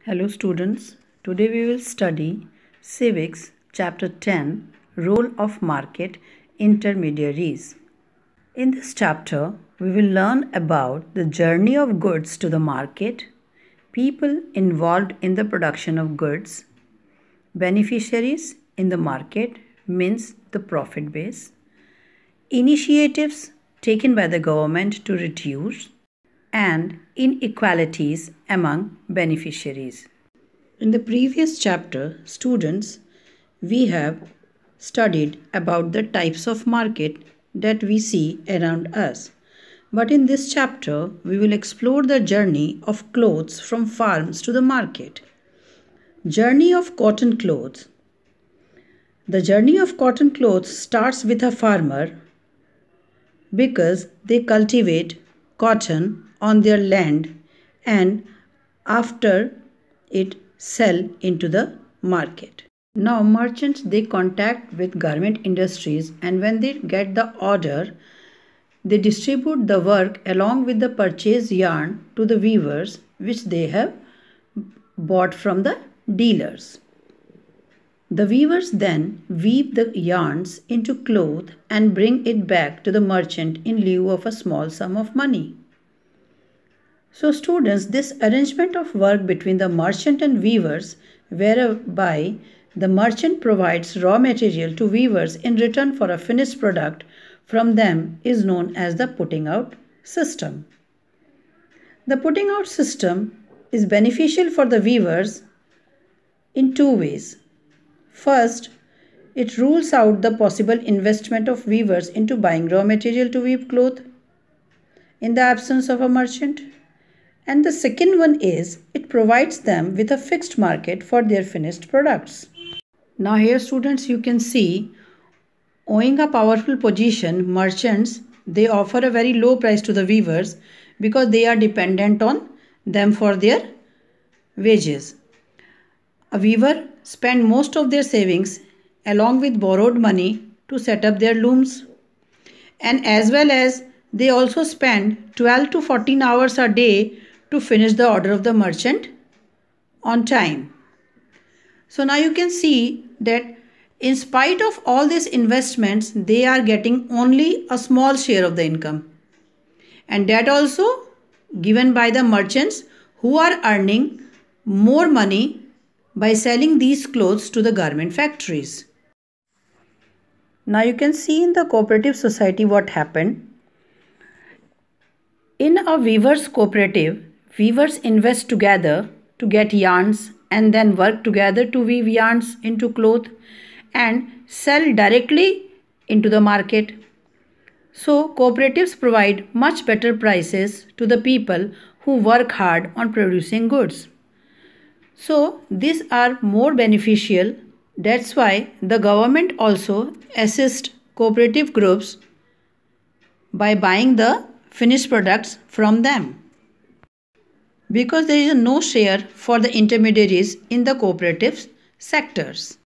Hello students, today we will study Civics Chapter 10 Role of Market Intermediaries. In this chapter, we will learn about the journey of goods to the market, people involved in the production of goods, beneficiaries in the market means the profit base, initiatives taken by the government to reduce and inequalities among beneficiaries. In the previous chapter, students, we have studied about the types of market that we see around us. But in this chapter, we will explore the journey of clothes from farms to the market. Journey of cotton clothes. The journey of cotton clothes starts with a farmer because they cultivate cotton on their land and after it sell into the market. Now merchants they contact with garment industries and when they get the order they distribute the work along with the purchased yarn to the weavers which they have bought from the dealers. The weavers then weave the yarns into cloth and bring it back to the merchant in lieu of a small sum of money. So students, this arrangement of work between the merchant and weavers whereby the merchant provides raw material to weavers in return for a finished product from them is known as the putting out system. The putting out system is beneficial for the weavers in two ways. First, it rules out the possible investment of weavers into buying raw material to weave cloth in the absence of a merchant. And the second one is it provides them with a fixed market for their finished products. Now here students you can see owing a powerful position merchants they offer a very low price to the weavers because they are dependent on them for their wages. A weaver spend most of their savings along with borrowed money to set up their looms and as well as they also spend 12 to 14 hours a day to finish the order of the merchant on time. So now you can see that in spite of all these investments, they are getting only a small share of the income. And that also given by the merchants who are earning more money by selling these clothes to the garment factories. Now you can see in the cooperative society what happened. In a weavers cooperative, weavers invest together to get yarns and then work together to weave yarns into cloth and sell directly into the market. So cooperatives provide much better prices to the people who work hard on producing goods. So these are more beneficial. That's why the government also assists cooperative groups by buying the finished products from them. Because there is no share for the intermediaries in the cooperative sectors.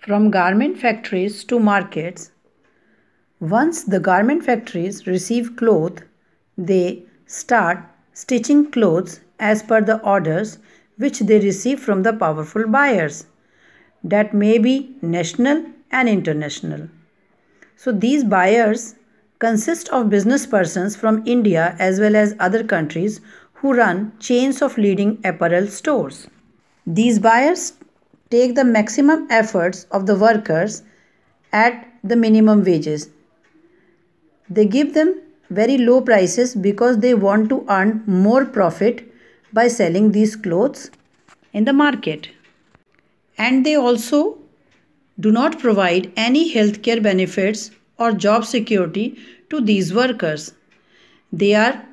From garment factories to markets, once the garment factories receive cloth, they start stitching clothes as per the orders which they receive from the powerful buyers. That may be national and international. So these buyers consist of business persons from India as well as other countries who run chains of leading apparel stores. These buyers take the maximum efforts of the workers at the minimum wages. They give them very low prices because they want to earn more profit by selling these clothes in the market. And they also do not provide any healthcare benefits or job security to these workers. They are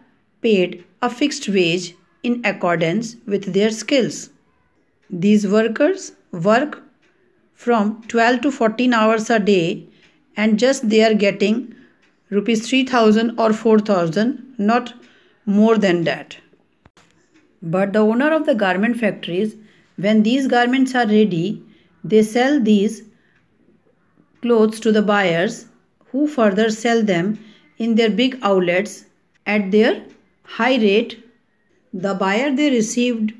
paid a fixed wage in accordance with their skills. These workers work from 12 to 14 hours a day and just they are getting rupees 3,000 or 4,000, not more than that. But the owner of the garment factories, when these garments are ready, they sell these clothes to the buyers who further sell them in their big outlets at their high rate. The buyer they received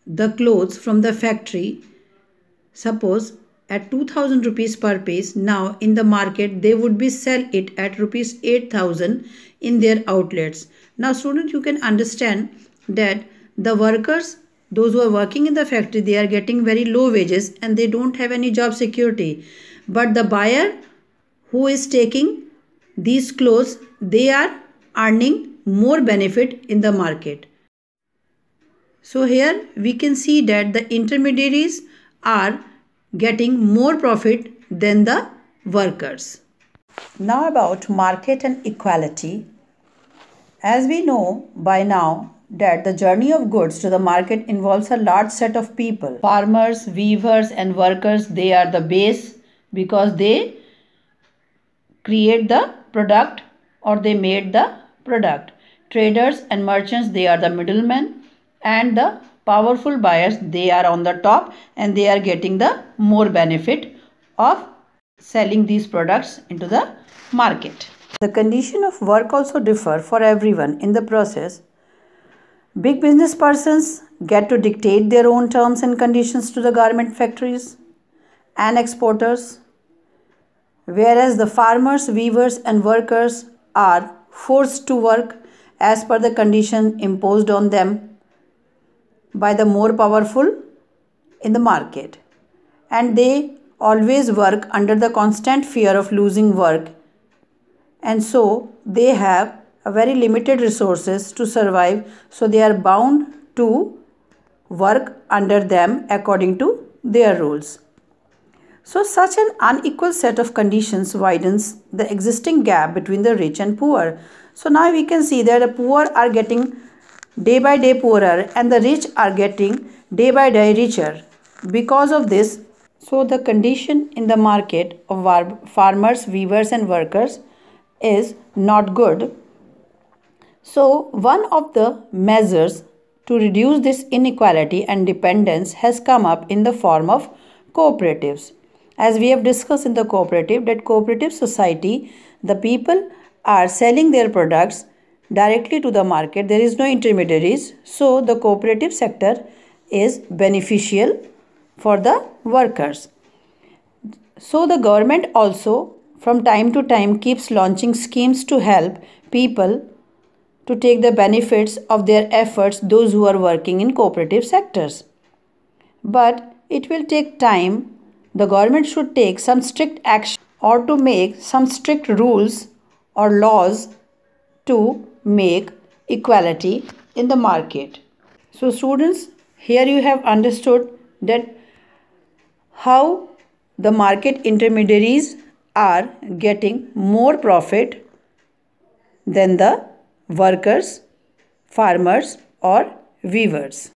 the clothes from the factory, suppose at 2000 rupees per piece, now in the market they would be sell it at rupees 8000 in their outlets. Now students, you can understand that the workers, those who are working in the factory, they are getting very low wages and they don't have any job security. But the buyer who is taking these clothes, they are earning more benefit in the market. So here we can see that the intermediaries are getting more profit than the workers. Now about market and equality. As we know by now that the journey of goods to the market involves a large set of people. Farmers, weavers and workers, they are the base because they create the product or they made the product. Traders and merchants, they are the middlemen, and the powerful buyers, they are on the top and they are getting the more benefit of selling these products into the market. The condition of work also differ for everyone in the process. Big business persons get to dictate their own terms and conditions to the garment factories and exporters, whereas the farmers, weavers and workers are forced to work as per the condition imposed on them by the more powerful in the market, and they always work under the constant fear of losing work, and so they have a very limited resources to survive, so they are bound to work under them according to their rules. So such an unequal set of conditions widens the existing gap between the rich and poor. So now we can see that the poor are getting day by day poorer and the rich are getting day by day richer. Because of this, so the condition in the market of farmers, weavers and workers is not good. So one of the measures to reduce this inequality and dependence has come up in the form of cooperatives. As we have discussed in the cooperative, that cooperative society, the people are selling their products directly to the market. There is no intermediaries. So the cooperative sector is beneficial for the workers. So the government also from time to time keeps launching schemes to help people to take the benefits of their efforts, those who are working in cooperative sectors. But it will take time. The government should take some strict action or to make some strict rules or laws to make equality in the market. So students, here you have understood that how the market intermediaries are getting more profit than the workers, farmers or weavers.